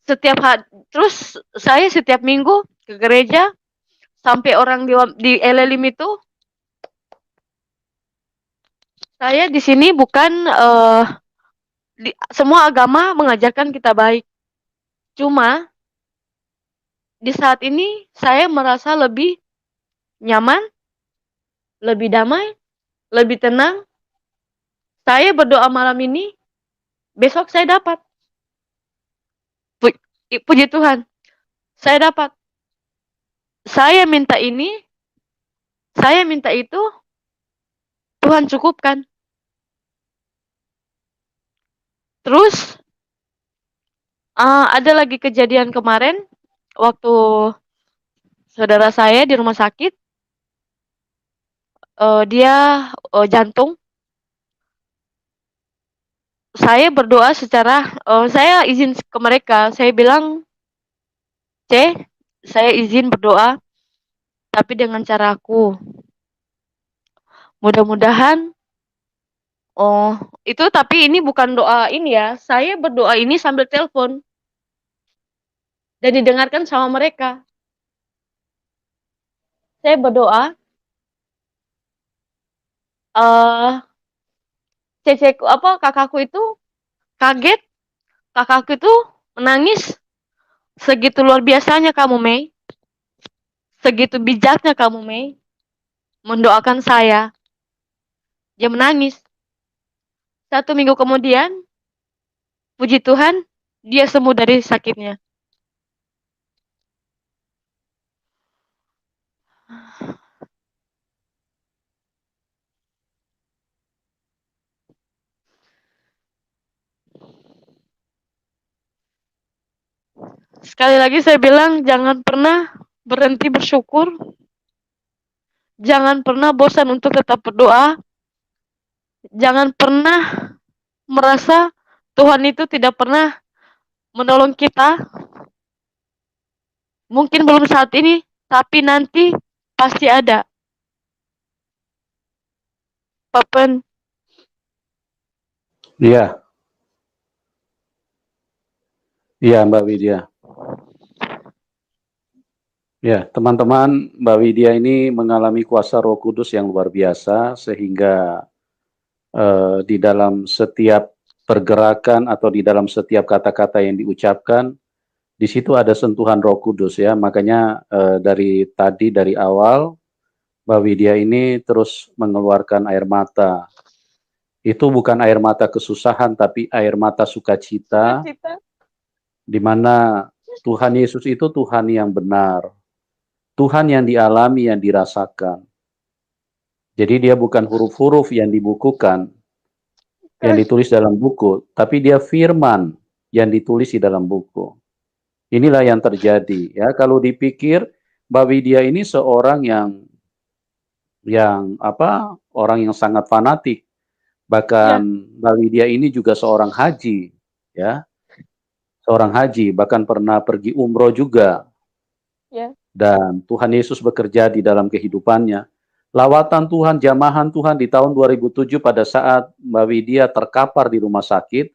Terus saya setiap minggu ke gereja, sampai orang di LLIM itu, saya di sini bukan semua agama mengajarkan kita baik. Cuma di saat ini saya merasa lebih nyaman, lebih damai, lebih tenang. Saya berdoa malam ini, besok saya dapat. Puji Tuhan, saya dapat. Saya minta ini, saya minta itu, Tuhan cukupkan. Terus ada lagi kejadian kemarin waktu saudara saya di rumah sakit, dia jantung. Saya berdoa saya izin ke mereka, saya bilang, saya izin berdoa, tapi dengan caraku. Mudah-mudahan Oh, itu tapi ini bukan doa ini ya. Saya berdoa ini sambil telepon dan didengarkan sama mereka. Saya berdoa, eh ceceku apa kakakku itu kaget, kakakku itu menangis. Segitu luar biasanya kamu, Mei. Segitu bijaknya kamu, Mei, mendoakan saya. Dia menangis. 1 minggu kemudian, puji Tuhan, dia sembuh dari sakitnya. Sekali lagi saya bilang, jangan pernah berhenti bersyukur. Jangan pernah bosan untuk tetap berdoa. Jangan pernah merasa Tuhan itu tidak pernah menolong kita. Mungkin belum saat ini, tapi nanti pasti ada. Papen. Iya, iya Mbak Widya. Ya, teman-teman, Mbak Widya ini mengalami kuasa Roh Kudus yang luar biasa sehingga di dalam setiap pergerakan atau di dalam setiap kata-kata yang diucapkan, di situ ada sentuhan Roh Kudus ya. Makanya dari awal Mbak Widya ini terus mengeluarkan air mata. Itu bukan air mata kesusahan, tapi air mata sukacita, di mana Tuhan Yesus itu Tuhan yang benar. Tuhan yang dialami, yang dirasakan. Jadi dia bukan huruf-huruf yang dibukukan, yang ditulis dalam buku, tapi dia firman yang ditulis di dalam buku. Inilah yang terjadi ya. Kalau dipikir Mbak Widya ini seorang yang orang yang sangat fanatik. Bahkan Mbak Widya ini juga seorang haji ya. Seorang haji, bahkan pernah pergi umroh juga. Ya. Dan Tuhan Yesus bekerja di dalam kehidupannya. Lawatan Tuhan, jamahan Tuhan di tahun 2007 pada saat Mbak Widya terkapar di rumah sakit,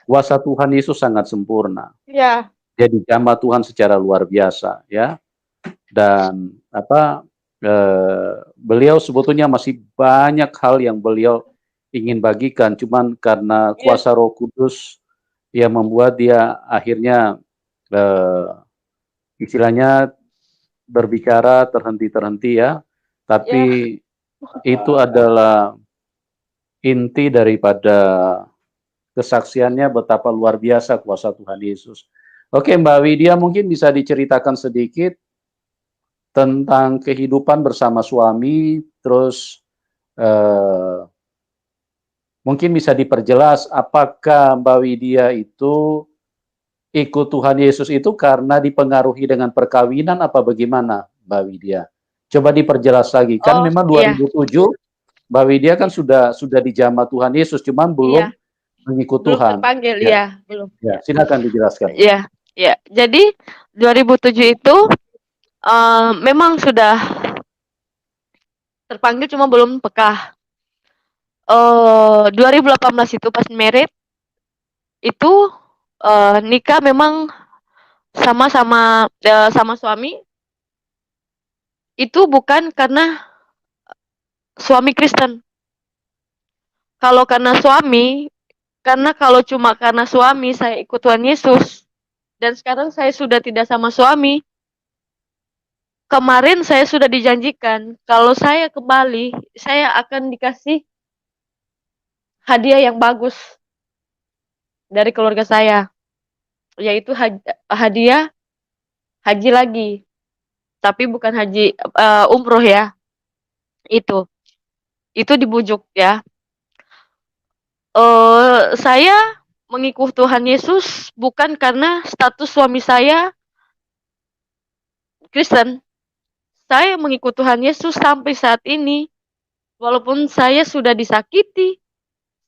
kuasa Tuhan Yesus sangat sempurna. Ya. Dia dijamah Tuhan secara luar biasa, ya. Dan beliau sebetulnya masih banyak hal yang beliau ingin bagikan, cuman karena kuasa Roh Kudus yang membuat dia akhirnya istilahnya berbicara terhenti-terhenti ya. Tapi itu adalah inti daripada kesaksiannya betapa luar biasa kuasa Tuhan Yesus. Oke, Mbak Widya mungkin bisa diceritakan sedikit tentang kehidupan bersama suami, terus mungkin bisa diperjelas apakah Mbak Widya itu ikut Tuhan Yesus itu karena dipengaruhi dengan perkawinan apa bagaimana, Mbak Widya? Coba diperjelas lagi. Kan memang 2007 Mbak Widya kan sudah dijamah Tuhan Yesus, cuman belum mengikut Tuhan. Terpanggil, belum. Ya, silakan dijelaskan. Ya. Jadi 2007 itu memang sudah terpanggil, cuma belum peka. 2018 itu pas merit itu nikah memang sama suami. Itu bukan karena suami Kristen. Kalau cuma karena suami saya ikut Tuhan Yesus, dan sekarang saya sudah tidak sama suami. Kemarin saya sudah dijanjikan, kalau saya kembali, saya akan dikasih hadiah yang bagus dari keluarga saya, yaitu hadiah haji lagi. Tapi bukan haji umroh ya. Itu dibujuk ya. Saya mengikut Tuhan Yesus bukan karena status suami saya Kristen. Saya mengikut Tuhan Yesus sampai saat ini. Walaupun saya sudah disakiti,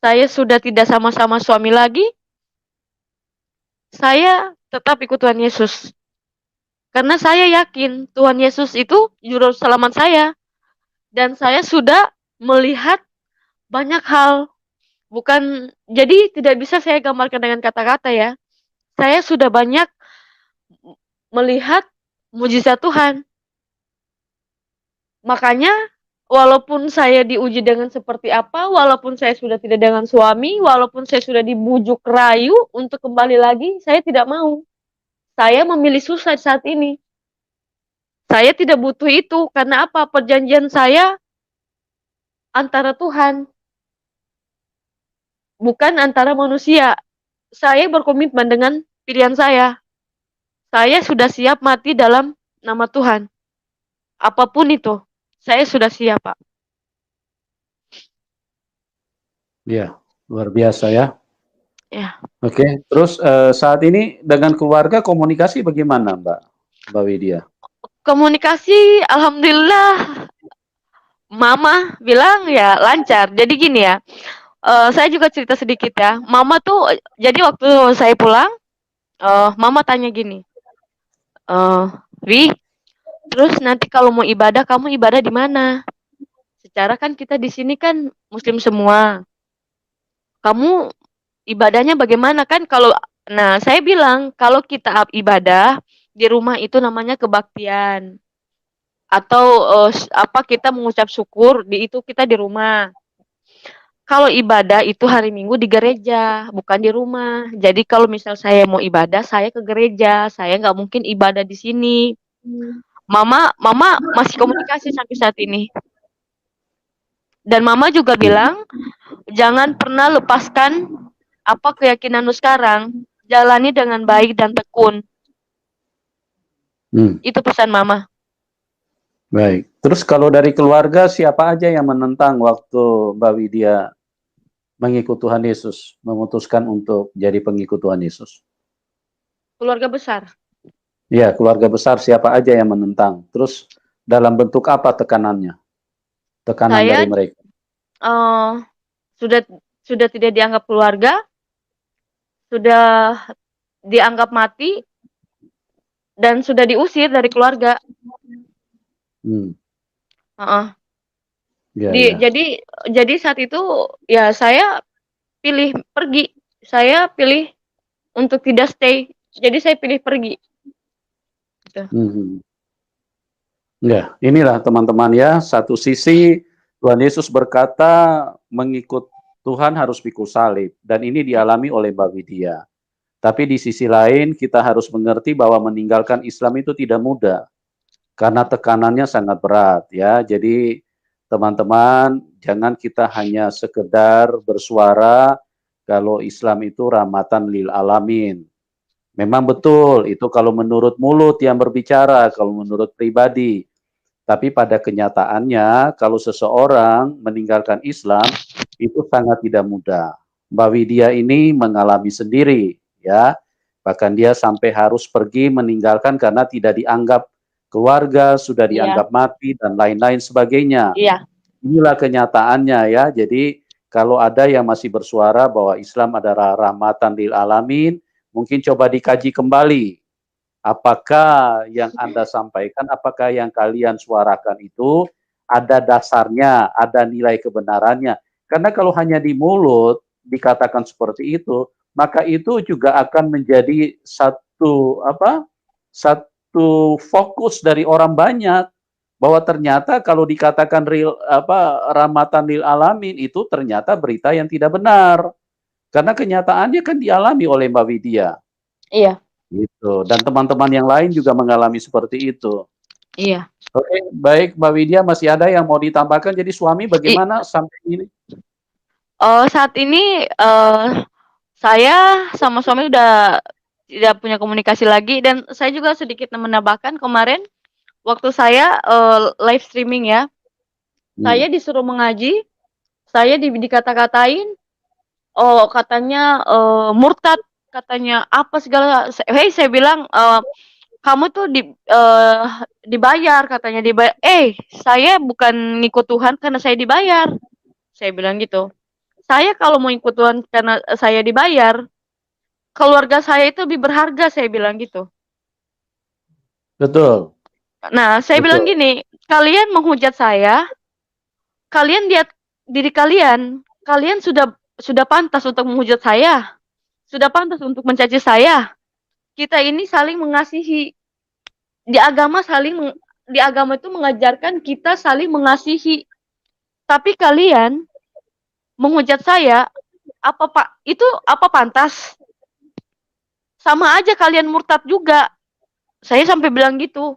saya sudah tidak sama-sama suami lagi, saya tetap ikut Tuhan Yesus. Karena saya yakin Tuhan Yesus itu juru selamat saya. Dan saya sudah melihat banyak hal, bukan, jadi tidak bisa saya gambarkan dengan kata-kata ya. Saya sudah banyak melihat mujizat Tuhan. Makanya walaupun saya diuji dengan seperti apa, walaupun saya sudah tidak dengan suami, walaupun saya sudah dibujuk rayu untuk kembali lagi, saya tidak mau. Saya memilih suicide saat ini. Saya tidak butuh itu, karena apa? Perjanjian saya antara Tuhan, bukan antara manusia. Saya berkomitmen dengan pilihan saya. Saya sudah siap mati dalam nama Tuhan. Apapun itu, saya sudah siap, Pak. Ya, luar biasa ya. Ya. Oke, terus saat ini dengan keluarga komunikasi bagaimana, Mbak Widya? Komunikasi, alhamdulillah, Mama bilang ya lancar. Jadi gini ya, saya juga cerita sedikit ya. Mama tuh, jadi waktu saya pulang, Mama tanya gini, Wi, terus nanti kalau mau ibadah, kamu ibadah di mana? Secara kan kita di sini kan Muslim semua. Kamu ibadahnya bagaimana kan? Nah saya bilang kalau kita ibadah di rumah itu namanya kebaktian atau apa kita mengucap syukur di itu kita di rumah. Kalau ibadah itu hari Minggu di gereja, bukan di rumah. Jadi kalau misal saya mau ibadah, saya ke gereja. Saya nggak mungkin ibadah di sini. Mama masih komunikasi sampai saat ini. Dan Mama juga bilang, jangan pernah lepaskan apa keyakinanmu sekarang. Jalani dengan baik dan tekun. Itu pesan Mama. Baik. Terus kalau dari keluarga, siapa aja yang menentang waktu Mbak Widya mengikut Tuhan Yesus, memutuskan untuk jadi pengikut Tuhan Yesus? Keluarga besar. Ya, keluarga besar siapa aja yang menentang? Terus dalam bentuk apa tekanannya? Tekanan dari mereka? Sudah tidak dianggap keluarga, sudah dianggap mati, dan sudah diusir dari keluarga. Jadi saat itu ya saya pilih pergi, saya pilih untuk tidak stay, jadi saya pilih pergi. Gitu. Ya, inilah teman-teman ya, satu sisi Tuhan Yesus berkata mengikut Tuhan harus pikul salib, dan ini dialami oleh Mbak Widya. Tapi di sisi lain kita harus mengerti bahwa meninggalkan Islam itu tidak mudah, karena tekanannya sangat berat ya. Jadi teman-teman, jangan kita hanya sekedar bersuara kalau Islam itu rahmatan lil alamin. Memang betul, itu kalau menurut mulut yang berbicara, kalau menurut pribadi. Tapi pada kenyataannya, kalau seseorang meninggalkan Islam, itu sangat tidak mudah. Mbak Widya ini mengalami sendiri, ya. Bahkan dia sampai harus pergi meninggalkan karena tidak dianggap keluarga, sudah dianggap mati, dan lain-lain sebagainya. Inilah kenyataannya ya. Jadi kalau ada yang masih bersuara bahwa Islam adalah rahmatan lil alamin, mungkin coba dikaji kembali. Apakah yang Anda sampaikan, apakah yang kalian suarakan itu ada dasarnya, ada nilai kebenarannya. Karena kalau hanya di mulut dikatakan seperti itu, maka itu juga akan menjadi satu fokus dari orang banyak, bahwa ternyata kalau dikatakan rahmatan lil alamin itu ternyata berita yang tidak benar. Karena kenyataannya kan dialami oleh Mbak Widya. Iya. Gitu. Dan teman-teman yang lain juga mengalami seperti itu. Iya. Oke, baik Mbak Widya, masih ada yang mau ditambahkan? Jadi suami bagaimana sampai ini? Saat ini saya sama suami udah tidak punya komunikasi lagi, dan saya juga sedikit menambahkan kemarin waktu saya live streaming ya, saya disuruh mengaji, saya dikata-katain, katanya murtad, katanya apa segala. Saya bilang kamu tuh dibayar, katanya dibayar. Saya bukan ngikut Tuhan karena saya dibayar. Saya bilang gitu. Saya kalau mau ikut Tuhan karena saya dibayar, keluarga saya itu lebih berharga, saya bilang gitu. Betul. Nah, saya bilang gini, kalian menghujat saya, kalian lihat diri kalian sudah sudah pantas untuk menghujat saya, sudah pantas untuk mencaci saya. Kita ini saling mengasihi. Di agama di agama itu mengajarkan kita saling mengasihi. Tapi kalian menghujat saya, apa Pak? Itu apa pantas? Sama aja kalian murtad juga. Saya sampai bilang gitu.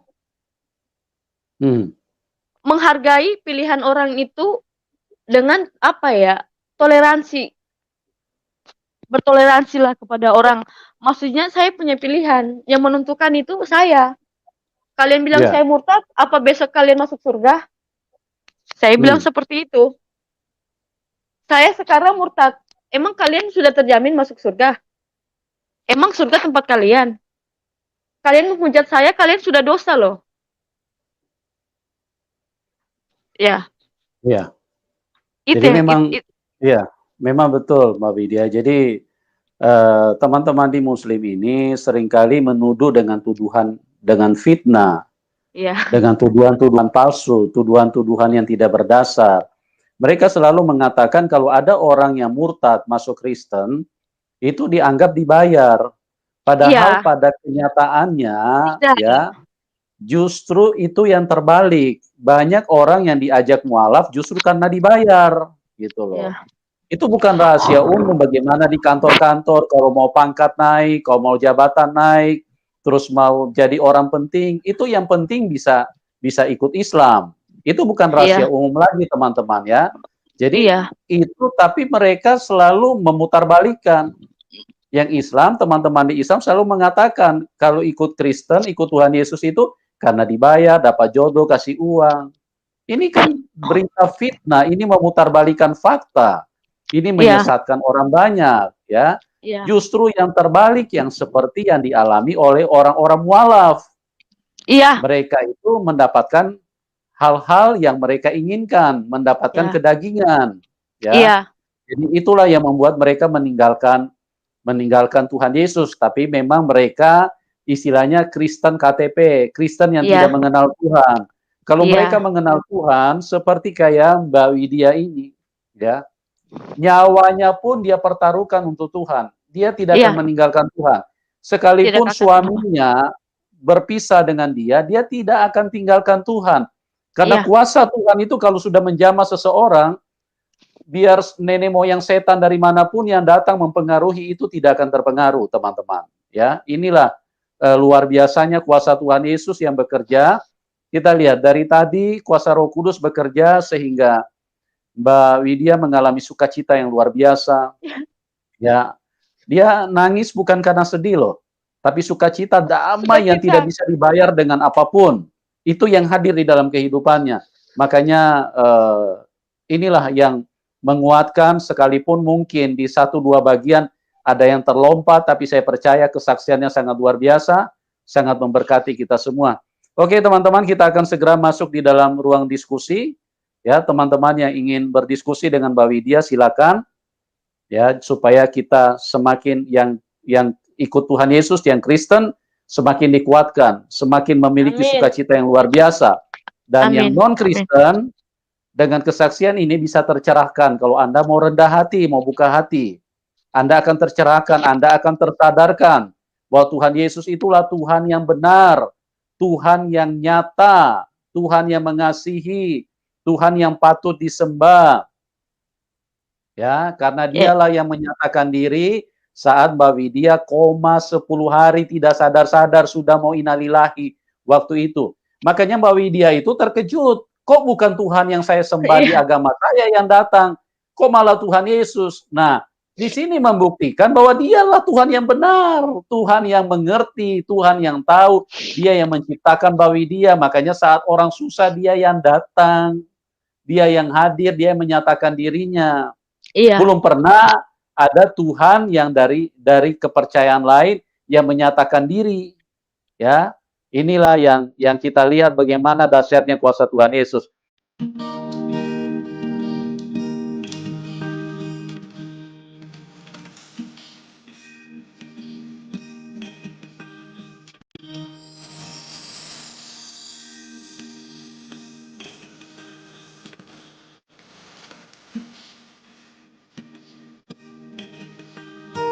Menghargai pilihan orang itu dengan apa ya? Toleransi. Bertoleransilah kepada orang. Maksudnya saya punya pilihan. Yang menentukan itu saya. Kalian bilang Ya. saya murtad, apa besok kalian masuk surga? Saya bilang seperti itu. Saya sekarang murtad. Emang kalian sudah terjamin masuk surga? Emang surga tempat kalian? Kalian menghujat saya, kalian sudah dosa loh. Ya. Ya. Itu Jadi yang memang, ya, memang betul Mbak Widya. Jadi teman-teman di Muslim ini seringkali menuduh dengan tuduhan, dengan fitnah, dengan tuduhan-tuduhan palsu, tuduhan-tuduhan yang tidak berdasar. Mereka selalu mengatakan kalau ada orang yang murtad masuk Kristen, itu dianggap dibayar. Padahal pada kenyataannya, ya, justru itu yang terbalik. Banyak orang yang diajak mualaf justru karena dibayar, gitu loh. Itu bukan rahasia umum bagaimana di kantor-kantor kalau mau pangkat naik, kalau mau jabatan naik, terus mau jadi orang penting, itu yang penting bisa ikut Islam. Itu bukan rahasia umum lagi teman-teman ya. Jadi itu tapi mereka selalu memutarbalikkan. Yang Islam, teman-teman di Islam selalu mengatakan kalau ikut Kristen, ikut Tuhan Yesus itu karena dibayar, dapat jodoh, kasih uang. Ini kan berita fitnah, ini memutarbalikkan fakta. Ini menyesatkan orang banyak, ya. Justru yang terbalik yang seperti yang dialami oleh orang-orang mualaf. Mereka itu mendapatkan hal-hal yang mereka inginkan, mendapatkan kedagingan, ya. Jadi itulah yang membuat mereka meninggalkan Tuhan Yesus, tapi memang mereka istilahnya Kristen KTP, Kristen yang tidak mengenal Tuhan. Kalau mereka mengenal Tuhan, seperti kayak Mbak Widya ini, ya, nyawanya pun dia pertaruhkan untuk Tuhan. Dia tidak akan meninggalkan Tuhan. Sekalipun suaminya berpisah dengan dia tidak akan tinggalkan Tuhan. Karena kuasa Tuhan itu kalau sudah menjamah seseorang, biar nenek moyang setan dari manapun yang datang mempengaruhi itu tidak akan terpengaruh, teman-teman. Ya, inilah luar biasanya kuasa Tuhan Yesus yang bekerja. Kita lihat dari tadi kuasa Roh Kudus bekerja sehingga Mbak Widya mengalami sukacita yang luar biasa. Ya, dia nangis bukan karena sedih loh, tapi sukacita damai yang tidak bisa dibayar dengan apapun. Itu yang hadir di dalam kehidupannya. Makanya inilah yang menguatkan, sekalipun mungkin di 1-2 bagian ada yang terlompat, tapi saya percaya kesaksiannya sangat luar biasa, sangat memberkati kita semua. Oke teman-teman, kita akan segera masuk di dalam ruang diskusi. Ya, teman-teman yang ingin berdiskusi dengan Mbak Widya silakan. Ya, supaya kita semakin yang ikut Tuhan Yesus, yang Kristen, semakin dikuatkan, semakin memiliki sukacita yang luar biasa. Dan yang non-Kristen, dengan kesaksian ini bisa tercerahkan. Kalau Anda mau rendah hati, mau buka hati, Anda akan tercerahkan, Anda akan tersadarkan bahwa Tuhan Yesus itulah Tuhan yang benar, Tuhan yang nyata, Tuhan yang mengasihi, Tuhan yang patut disembah. Ya, karena dialah yang menyatakan diri saat Mbak Widya koma 10 hari tidak sadar-sadar sudah mau innalillahi waktu itu. Makanya Mbak Widya itu terkejut. Kok bukan Tuhan yang saya sembah di agama saya yang datang? Kok malah Tuhan Yesus? Nah, di sini membuktikan bahwa dialah Tuhan yang benar, Tuhan yang mengerti, Tuhan yang tahu, dia yang menciptakan Mbak Widya. Makanya saat orang susah dia yang datang, dia yang hadir, dia yang menyatakan dirinya. Belum pernah ada Tuhan yang dari kepercayaan lain yang menyatakan diri. Ya, inilah yang kita lihat bagaimana dahsyatnya kuasa Tuhan Yesus.